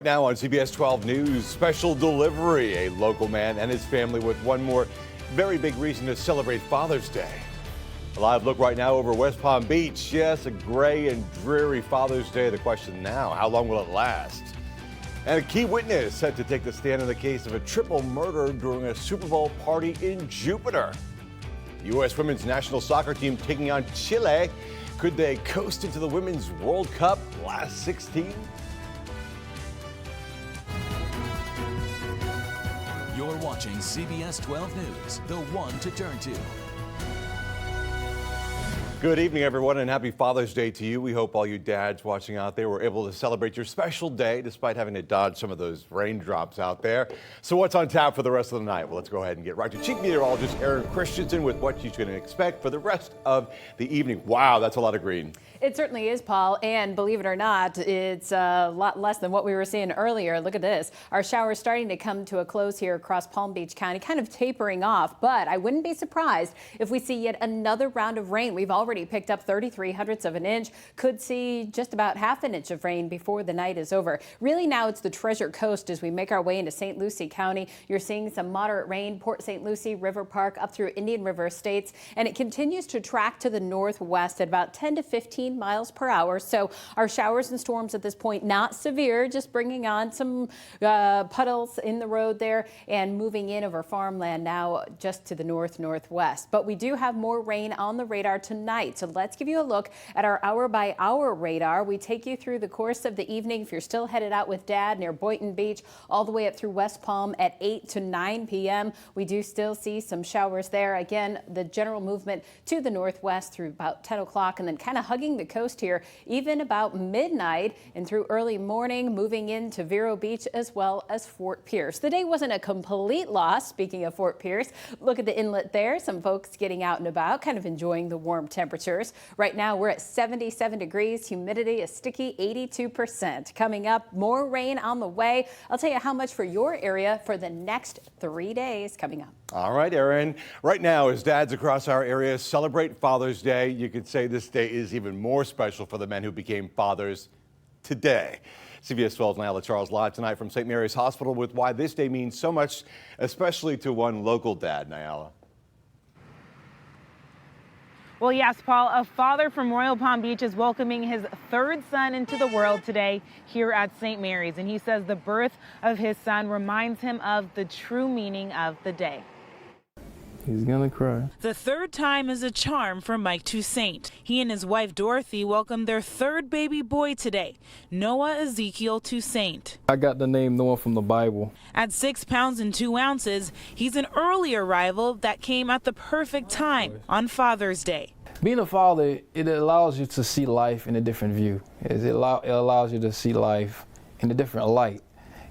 Now on CBS 12 News, special delivery. A local man and his family with one more very big reason to celebrate Father's Day. A live look right now over West Palm Beach. Yes, a gray and dreary Father's Day. The question now, how long will it last? And a key witness set to take the stand in the case of a triple murder during a Super Bowl party in Jupiter. U.S. women's national soccer team taking on Chile. Could they coast into the Women's World Cup last 16? You're watching CBS 12 News, the one to turn to. Good evening, everyone, and happy Father's Day to you. We hope all you dads watching out there were able to celebrate your special day despite having to dodge some of those raindrops out there. So what's on tap for the rest of the night? Well, let's go ahead and get right to Chief Meteorologist Erin Christensen with what you can expect for the rest of the evening. Wow, that's a lot of green. It certainly is, Paul, and believe it or not, it's a lot less than what we were seeing earlier. Look at this. Our showers starting to come to a close here across Palm Beach County, kind of tapering off, but I wouldn't be surprised if we see yet another round of rain. We've already picked up 33/100ths of an inch, could see just about half an inch of rain before the night is over. Really now it's the Treasure Coast as we make our way into St. Lucie County. You're seeing some moderate rain, Port St. Lucie, River Park, up through Indian River Estates, and it continues to track to the northwest at about 10 to 15 miles per hour. So our showers and storms at this point, not severe, just bringing on some puddles in the road there and moving in over farmland now just to the northwest. But we do have more rain on the radar tonight. So let's give you a look at our hour by hour radar. We take you through the course of the evening. If you're still headed out with Dad near Boynton Beach, all the way up through West Palm at 8 to 9 p.m. We do still see some showers there. Again, the general movement to the northwest through about 10 o'clock and then kind of hugging the coast here even about midnight and through early morning, moving into Vero Beach as well as Fort Pierce. The day wasn't a complete loss. Speaking of Fort Pierce, look at the inlet there. Some folks getting out and about, kind of enjoying the warm temperatures. Right now we're at 77 degrees. Humidity is sticky 82%. Coming up, more rain on the way. I'll tell you how much for your area for the next 3 days coming up. All right, Erin. Right now, as dads across our area celebrate Father's Day, you could say this day is even more special for the men who became fathers today. CBS 12's Nyla Charles live tonight from St. Mary's Hospital with why this day means so much, especially to one local dad. Nyla. Well, yes, Paul, a father from Royal Palm Beach is welcoming his third son into the world today here at St. Mary's. And he says the birth of his son reminds him of the true meaning of the day. He's gonna cry. The third time is a charm for Mike Toussaint. He and his wife Dorothy welcomed their third baby boy today, Noah Ezekiel Toussaint. I got the name Noah from the Bible. At 6 pounds and 2 ounces, he's an early arrival that came at the perfect time on Father's Day. Being a father, it allows you to see life in a different view. It allows you to see life in a different light,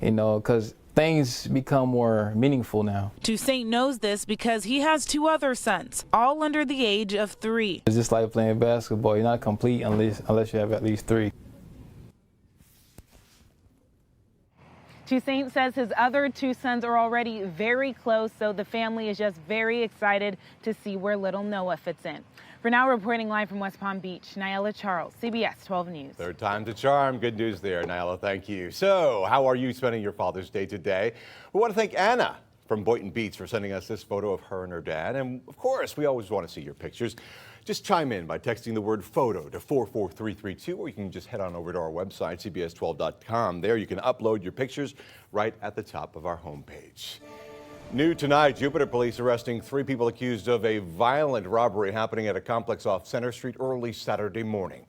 you know, because things become more meaningful now. Toussaint knows this because he has 2 other sons, all under the age of 3. It's just like playing basketball. You're not complete unless you have at least 3. Toussaint says his other 2 sons are already very close, so the family is just very excited to see where little Noah fits in. For now, reporting live from West Palm Beach, Nyla Charles, CBS 12 News. Third time's a charm. Good news there, Nyla. Thank you. So, how are you spending your Father's Day today? We want to thank Anna from Boynton Beach for sending us this photo of her and her dad. And of course, we always want to see your pictures. Just chime in by texting the word photo to 44332, or you can just head on over to our website, cbs12.com. There you can upload your pictures right at the top of our homepage. New tonight, Jupiter police arresting 3 people accused of a violent robbery happening at a complex off Center Street early Saturday morning.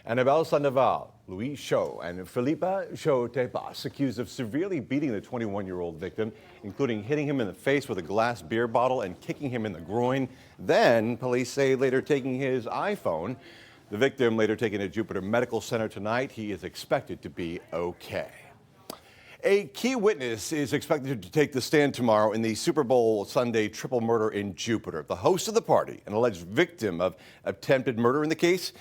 Annabelle Sandoval, Louis Cho, and Felipa Cho Tepas accused of severely beating the 21-year-old victim, including hitting him in the face with a glass beer bottle and kicking him in the groin. Then, police say later taking his iPhone. The victim later taken to Jupiter Medical Center tonight. He is expected to be okay. A key witness is expected to take the stand tomorrow in the Super Bowl Sunday triple murder in Jupiter. The host of the party, an alleged victim of attempted murder in the case,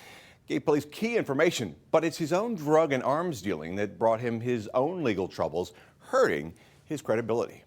gave police key information, but it's his own drug and arms dealing that brought him his own legal troubles, hurting his credibility.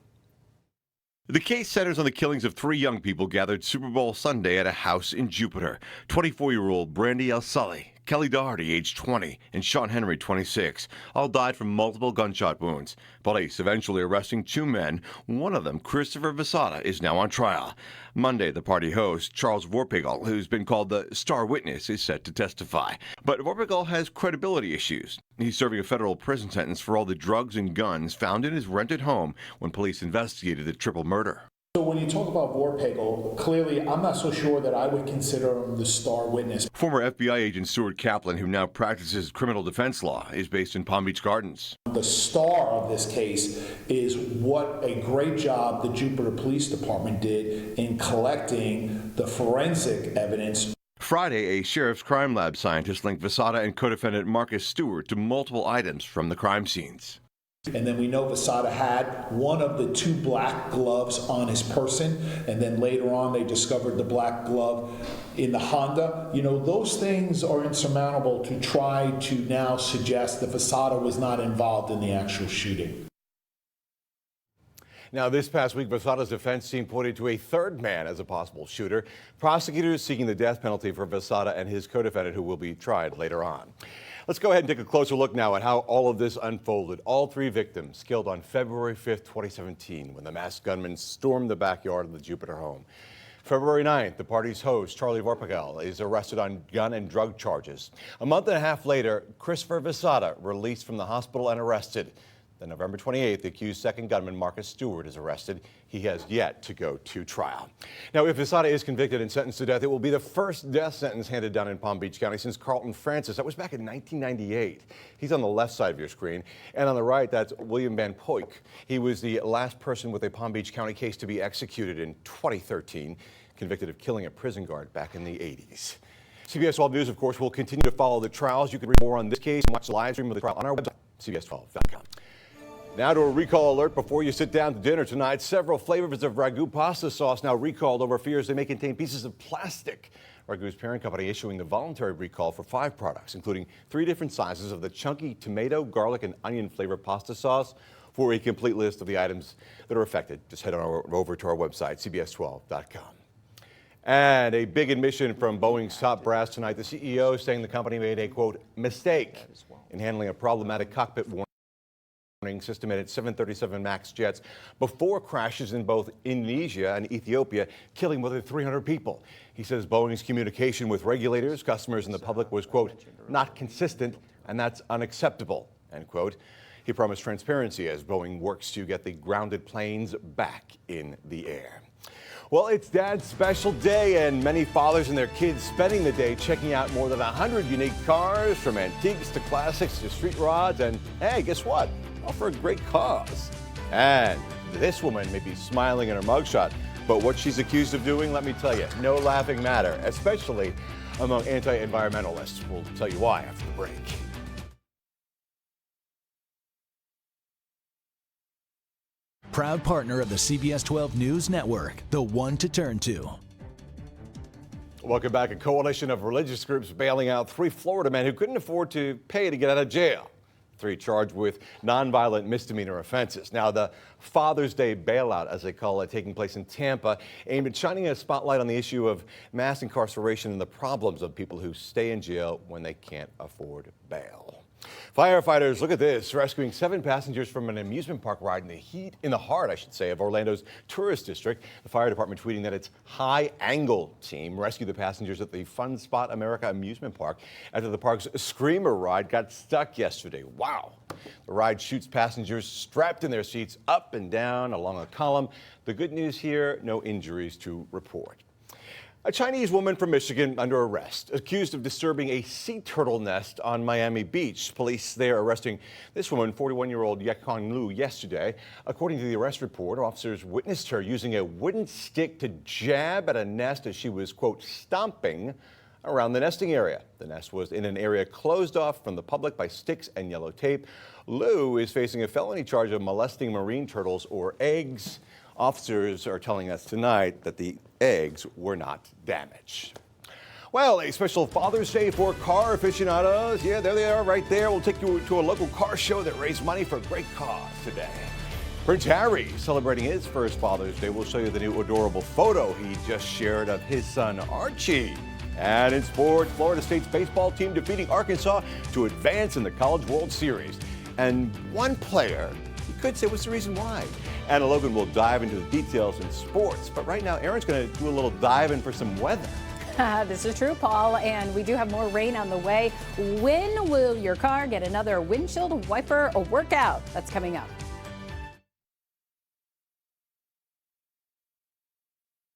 The case centers on the killings of 3 young people gathered Super Bowl Sunday at a house in Jupiter. 24-year-old Brandy El Sully, Kelly Doherty, age 20, and Sean Henry, 26, all died from multiple gunshot wounds. Police eventually arresting 2 men. One of them, Christopher Vasada, is now on trial. Monday, the party host, Charles Vorpagel, who's been called the star witness, is set to testify. But Vorpagel has credibility issues. He's serving a federal prison sentence for all the drugs and guns found in his rented home when police investigated the triple murder. So when you talk about Vorpagel, clearly I'm not so sure that I would consider him the star witness. Former FBI agent Stuart Kaplan, who now practices criminal defense law, is based in Palm Beach Gardens. The star of this case is what a great job the Jupiter Police Department did in collecting the forensic evidence. Friday, a sheriff's crime lab scientist linked Vasada and co-defendant Marcus Stewart to multiple items from the crime scenes. And then we know Vasada had one of the 2 black gloves on his person, and then later on they discovered the black glove in the Honda. You know, those things are insurmountable to try to now suggest that Vasada was not involved in the actual shooting. Now, this past week, Vasada's defense team pointed to a third man as a possible shooter. Prosecutors seeking the death penalty for Vasada and his co-defendant, who will be tried later on. Let's go ahead and take a closer look now at how all of this unfolded. All 3 victims killed on February 5th, 2017, when the masked gunman stormed the backyard of the Jupiter home. February 9th, the party's host, Charlie Vorpagel, is arrested on gun and drug charges. A month and a half later, Christopher Vasada released from the hospital and arrested. Then November 28th, the accused second gunman, Marcus Stewart, is arrested. He has yet to go to trial. Now, if Vasada is convicted and sentenced to death, it will be the first death sentence handed down in Palm Beach County since Carlton Francis. That was back in 1998. He's on the left side of your screen. And on the right, that's William Van Poyck. He was the last person with a Palm Beach County case to be executed in 2013, convicted of killing a prison guard back in the 80s. CBS 12 News, of course, will continue to follow the trials. You can read more on this case and watch the live stream of the trial on our website, cbs12.com. Now to a recall alert before you sit down to dinner tonight. Several flavors of Ragu pasta sauce now recalled over fears they may contain pieces of plastic. Ragu's parent company issuing the voluntary recall for 5 products, including 3 different sizes of the chunky tomato, garlic, and onion flavored pasta sauce. For a complete list of the items that are affected, just head on over to our website, cbs12.com. And a big admission from Boeing's top brass tonight. The CEO saying the company made a, quote, mistake in handling a problematic cockpit warning system in its 737 MAX jets before crashes in both Indonesia and Ethiopia, killing more than 300 people. He says Boeing's communication with regulators, customers, and the public was, quote, not consistent, and that's unacceptable, end quote. He promised transparency as Boeing works to get the grounded planes back in the air. Well, it's Dad's special day, and many fathers and their kids spending the day checking out more than 100 unique cars, from antiques to classics to street rods, and hey, guess what? All for a great cause. And this woman may be smiling in her mugshot, but what she's accused of doing, let me tell you, no laughing matter, especially among anti-environmentalists. We'll tell you why after the break. Proud partner of the CBS 12 News Network, the one to turn to. Welcome back. A coalition of religious groups bailing out 3 Florida men who couldn't afford to pay to get out of jail. 3 charged with nonviolent misdemeanor offenses. Now, the Father's Day bailout, as they call it, taking place in Tampa, aimed at shining a spotlight on the issue of mass incarceration and the problems of people who stay in jail when they can't afford bail. Firefighters, look at this, rescuing 7 passengers from an amusement park ride in the heart of Orlando's tourist district. The fire department tweeting that its High Angle team rescued the passengers at the Fun Spot America amusement park after the park's Screamer ride got stuck yesterday. Wow. The ride shoots passengers strapped in their seats up and down along a column. The good news here, no injuries to report. A Chinese woman from Michigan under arrest, accused of disturbing a sea turtle nest on Miami Beach. Police there arresting this woman, 41-year-old Yekong Lu, yesterday. According to the arrest report, officers witnessed her using a wooden stick to jab at a nest as she was, quote, stomping around the nesting area. The nest was in an area closed off from the public by sticks and yellow tape. Lu is facing a felony charge of molesting marine turtles or eggs. Officers are telling us tonight that the eggs were not damaged. Well, a special Father's Day for car aficionados. Yeah, there they are right there. We'll take you to a local car show that raised money for a great cause today. Prince Harry celebrating his first Father's Day. We'll show you the new adorable photo he just shared of his son Archie. And in sports, Florida State's baseball team defeating Arkansas to advance in the College World Series. And one player, you could say, was the reason why. Anna Logan will dive into the details in sports. But right now, Erin's going to do a little dive in for some weather. This is true, Paul, and we do have more rain on the way. When will your car get another windshield wiper workout? That's coming up.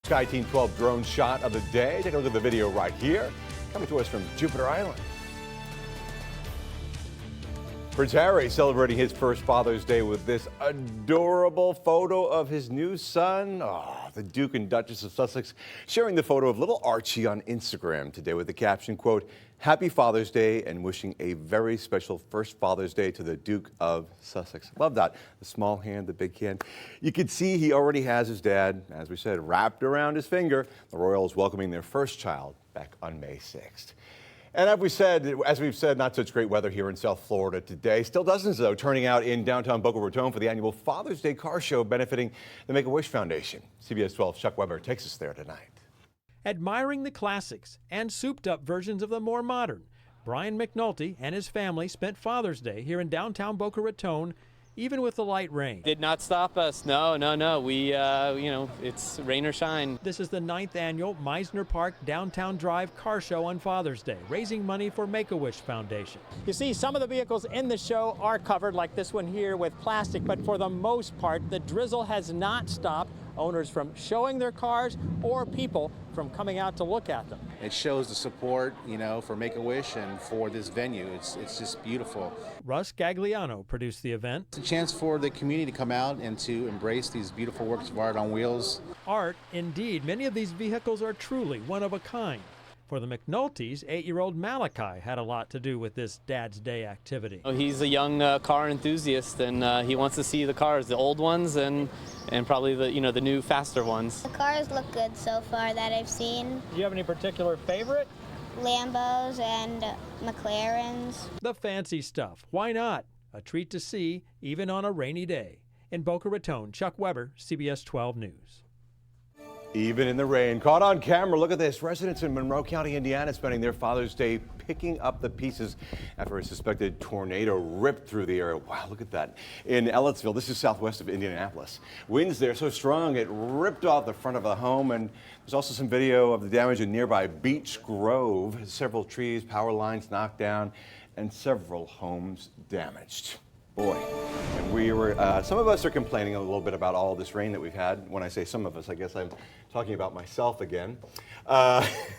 Sky Team 12 drone shot of the day. Take a look at the video right here. Coming to us from Jupiter Island. Prince Harry celebrating his first Father's Day with this adorable photo of his new son. Oh, the Duke and Duchess of Sussex sharing the photo of little Archie on Instagram today with the caption, quote, "Happy Father's Day and wishing a very special first Father's Day to the Duke of Sussex." Love that. The small hand, the big hand. You can see he already has his dad, as we said, wrapped around his finger. The Royals welcoming their first child back on May 6th. And as we've said, not such great weather here in South Florida today. Still dozens, though, turning out in downtown Boca Raton for the annual Father's Day car show benefiting the Make-A-Wish Foundation. CBS 12's Chuck Weber takes us there tonight. Admiring the classics and souped-up versions of the more modern, Brian McNulty and his family spent Father's Day here in downtown Boca Raton, even with the light rain. Did not stop us. No. We, it's rain or shine. This is the 9th annual Meisner Park Downtown Drive Car Show on Father's Day, raising money for Make-A-Wish Foundation. You see, some of the vehicles in the show are covered, like this one here, with plastic, but for the most part, the drizzle has not stopped owners from showing their cars or people from coming out to look at them. It shows the support, for Make-A-Wish and for this venue. It's just beautiful. Russ Gagliano produced the event. It's a chance for the community to come out and to embrace these beautiful works of art on wheels. Art, indeed. Many of these vehicles are truly one of a kind. For the McNultys, 8-year-old Malachi had a lot to do with this Dad's Day activity. He's a young car enthusiast, and he wants to see the cars, the old ones and probably the new faster ones. The cars look good so far that I've seen. Do you have any particular favorite? Lambos and McLarens. The fancy stuff. Why not? A treat to see, even on a rainy day. In Boca Raton, Chuck Weber, CBS 12 News. Even in the rain, caught on camera. Look at this. Residents in Monroe County, Indiana, spending their Father's Day picking up the pieces after a suspected tornado ripped through the area. Wow, look at that. In Ellettsville, this is southwest of Indianapolis. Winds there so strong it ripped off the front of a home, and there's also some video of the damage in nearby Beech Grove. Several trees, power lines knocked down, and several homes damaged. Boy, and some of us are complaining a little bit about all this rain that we've had. When I say some of us, I guess I'm talking about myself again.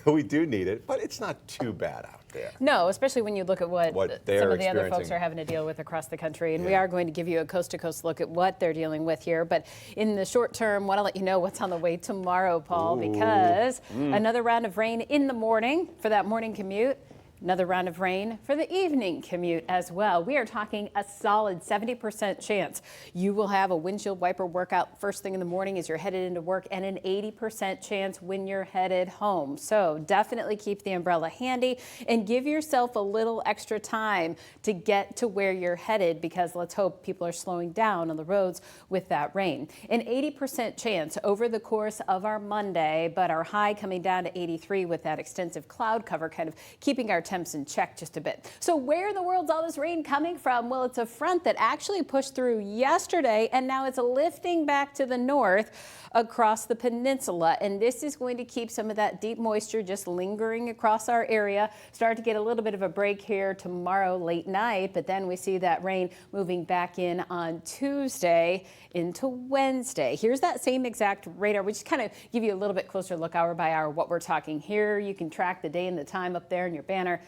We do need it, but it's not too bad out there. No, especially when you look at what some of the other folks are having to deal with across the country. And we are going to give you a coast-to-coast look at what they're dealing with here. But in the short term, want to let you know what's on the way tomorrow, Paul, because another round of rain in the morning for that morning commute. Another round of rain for the evening commute as well. We are talking a solid 70% chance you will have a windshield wiper workout first thing in the morning as you're headed into work, and an 80% chance when you're headed home. So definitely keep the umbrella handy and give yourself a little extra time to get to where you're headed, because let's hope people are slowing down on the roads with that rain. An 80% chance over the course of our Monday, but our high coming down to 83 with that extensive cloud cover kind of keeping our temps in check just a bit. So where in the world's all this rain coming from? Well, it's a front that actually pushed through yesterday, and now it's lifting back to the north across the peninsula. And this is going to keep some of that deep moisture just lingering across our area. Start to get a little bit of a break here tomorrow late night, but then we see that rain moving back in on Tuesday into Wednesday. Here's that same exact radar. We just kind of give you a little bit closer look hour by hour what we're talking here. You can track the day and the time up there in your banner.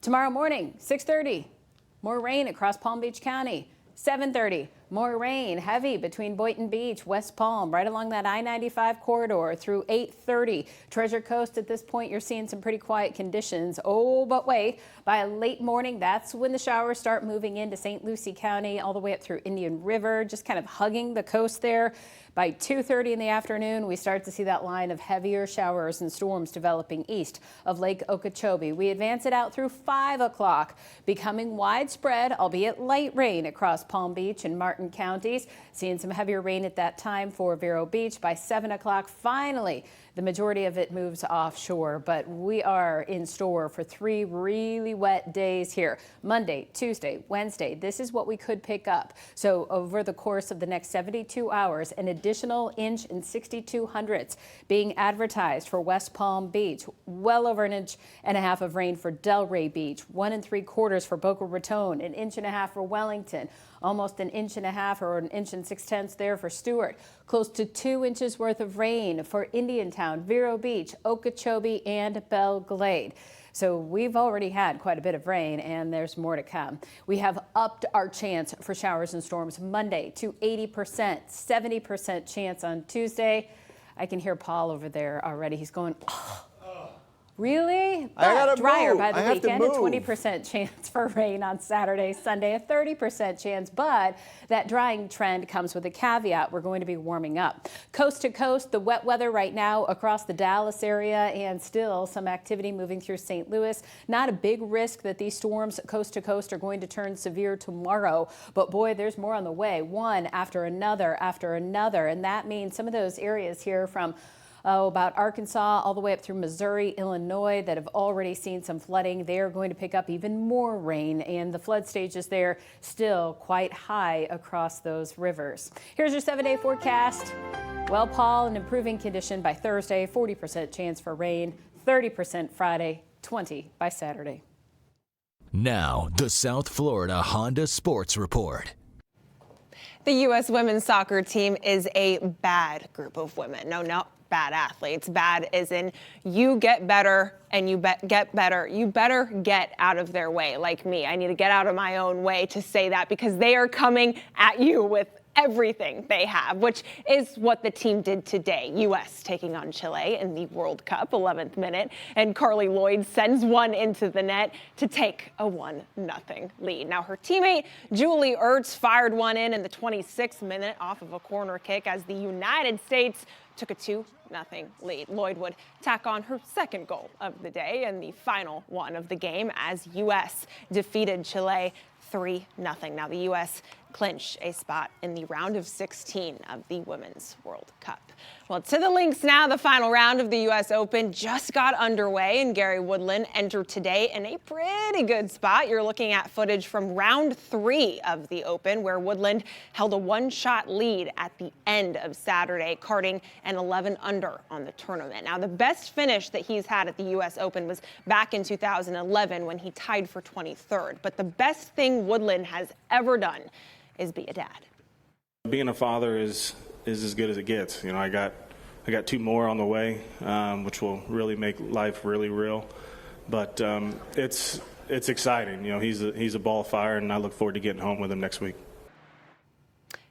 Tomorrow morning, 6:30, more rain across Palm Beach County. 7:30, more rain, heavy between Boynton Beach, West Palm, right along that I-95 corridor through 8:30. Treasure Coast, at this point, you're seeing some pretty quiet conditions. Oh, but wait, by late morning, that's when the showers start moving into St. Lucie County, all the way up through Indian River, just kind of hugging the coast there. By 2:30 in the afternoon, we start to see that line of heavier showers and storms developing east of Lake Okeechobee. We advance it out through 5 o'clock, becoming widespread, albeit light rain across Palm Beach and Martin Martin counties. Seeing some heavier rain at that time for Vero Beach. By 7 o'clock, finally, the majority of it moves offshore, but we are in store for 3 really wet days here. Monday, Tuesday, Wednesday. This is what we could pick up. So over the course of the next 72 hours, an additional inch and 62/100ths being advertised for West Palm Beach. Well over 1.5 inches of rain for Delray Beach. 1 3/4 for Boca Raton. 1.5 inches for Wellington. Almost 1.5 inches or 1 6/10 inches there for Stewart. Close to 2 inches worth of rain for Indiantown, Vero Beach, Okeechobee, and Belle Glade. So we've already had quite a bit of rain, and there's more to come. We have upped our chance for showers and storms Monday to 80%, 70% chance on Tuesday. I can hear Paul over there already. He's going, oh. Really? I gotta drier move. by the I have to weekend. A move. 20% chance for rain on Saturday, Sunday, a 30% chance. But that drying trend comes with a caveat. We're going to be warming up. Coast to coast, the wet weather right now across the Dallas area, and still some activity moving through St. Louis. Not a big risk that these storms coast to coast are going to turn severe tomorrow. But boy, there's more on the way. One after another after another. And that means some of those areas here from about Arkansas all the way up through Missouri, Illinois that have already seen some flooding. They're going to pick up even more rain, and the flood stages there still quite high across those rivers. Here's your 7-day forecast. Well, Paul, an improving condition by Thursday, 40% chance for rain, 30% Friday, 20% by Saturday. Now, the South Florida Honda Sports Report. The U.S. women's soccer team is a bad group of women. No, not bad athletes. Bad as in you get better and you get better. You better get out of their way, like me. I need to get out of my own way to say that because they are coming at you with everything they have, which is what the team did today. U.S. taking on Chile in the World Cup, 11th minute, and Carly Lloyd sends one into the net to take a 1-0 lead. Now her teammate Julie Ertz fired one in the 26th minute off of a corner kick as the United States took a 2-0 lead. Lloyd would tack on her second goal of the day and the final one of the game as U.S. defeated Chile 3-0. Now the U.S. clinch a spot in the round of 16 of the Women's World Cup. Well, to the links now. The final round of the U.S. Open just got underway, and Gary Woodland entered today in a pretty good spot. You're looking at footage from round 3 of the Open, where Woodland held a one-shot lead at the end of Saturday, carding an 11 under on the tournament. Now, the best finish that he's had at the U.S. Open was back in 2011 when he tied for 23rd. But the best thing Woodland has ever done is be a dad. Being a father is as good as it gets. You know, I got 2 more on the way, which will really make life really real. But it's exciting. You know, he's a ball of fire, and I look forward to getting home with him next week.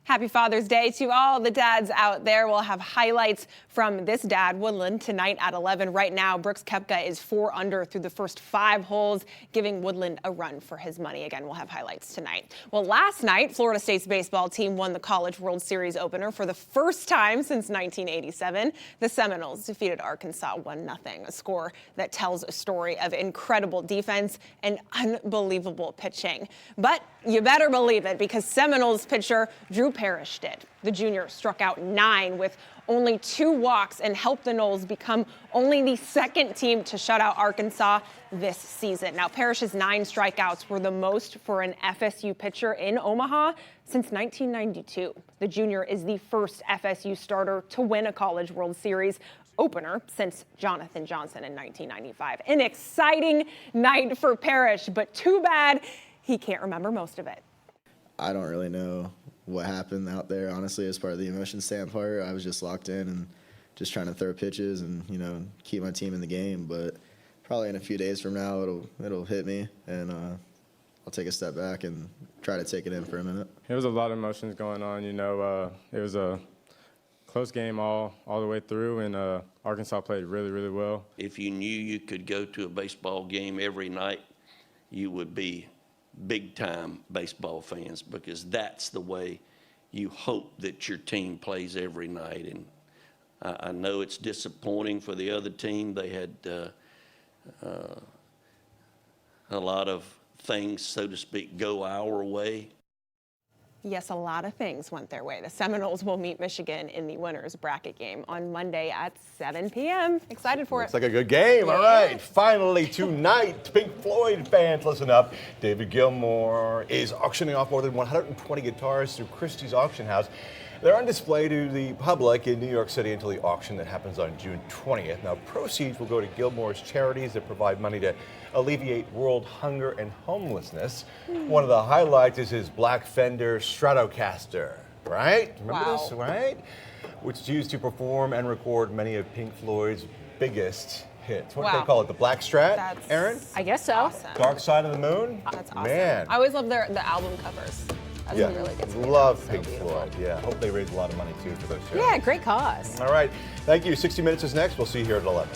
Happy Father's Day to all the dads out there. We'll have highlights from this dad, Woodland, tonight at 11. Right now, Brooks Koepka is 4 under through the first 5 holes, giving Woodland a run for his money. Again, we'll have highlights tonight. Well, last night, Florida State's baseball team won the College World Series opener for the first time since 1987. The Seminoles defeated Arkansas 1-0, a score that tells a story of incredible defense and unbelievable pitching. But you better believe it, because Seminoles pitcher Drew Parrish did. The junior struck out 9 with only 2 walks and helped the Noles become only the second team to shut out Arkansas this season. Now, Parrish's 9 strikeouts were the most for an FSU pitcher in Omaha since 1992. The junior is the first FSU starter to win a College World Series opener since Jonathan Johnson in 1995. An exciting night for Parrish, but too bad he can't remember most of it. I don't really know what happened out there, honestly, as part of the emotion standpoint. I was just locked in and just trying to throw pitches and, you know, keep my team in the game. But probably in a few days from now, it'll hit me, and I'll take a step back and try to take it in for a minute. There was a lot of emotions going on. You know, it was a close game all the way through, and Arkansas played really, really well. If you knew you could go to a baseball game every night, you would be big-time baseball fans, because that's the way you hope that your team plays every night. And I know it's disappointing for the other team. They had a lot of things, so to speak, go our way. Yes, a lot of things went their way. The Seminoles will meet Michigan in the winners bracket game on Monday at 7 p.m. Excited for it. It's like a good game. All right. Finally, tonight, Pink Floyd fans, listen up. David Gilmour is auctioning off more than 120 guitars through Christie's Auction House. They're on display to the public in New York City until the auction that happens on June 20th. Now, proceeds will go to Gilmour's charities that provide money to alleviate world hunger and homelessness. One of the highlights is his Black Fender Stratocaster, right? Remember this, right? Which is used to perform and record many of Pink Floyd's biggest hits. What do they call it? The Black Strat, Aaron? I guess so. Awesome. Dark Side of the Moon? That's awesome. Man. I always love the album covers. That's Yeah, really good. love Pink Floyd. Yeah, hope they raise a lot of money too for those shows. Yeah, great cause. All right, thank you. 60 Minutes is next. We'll see you here at 11.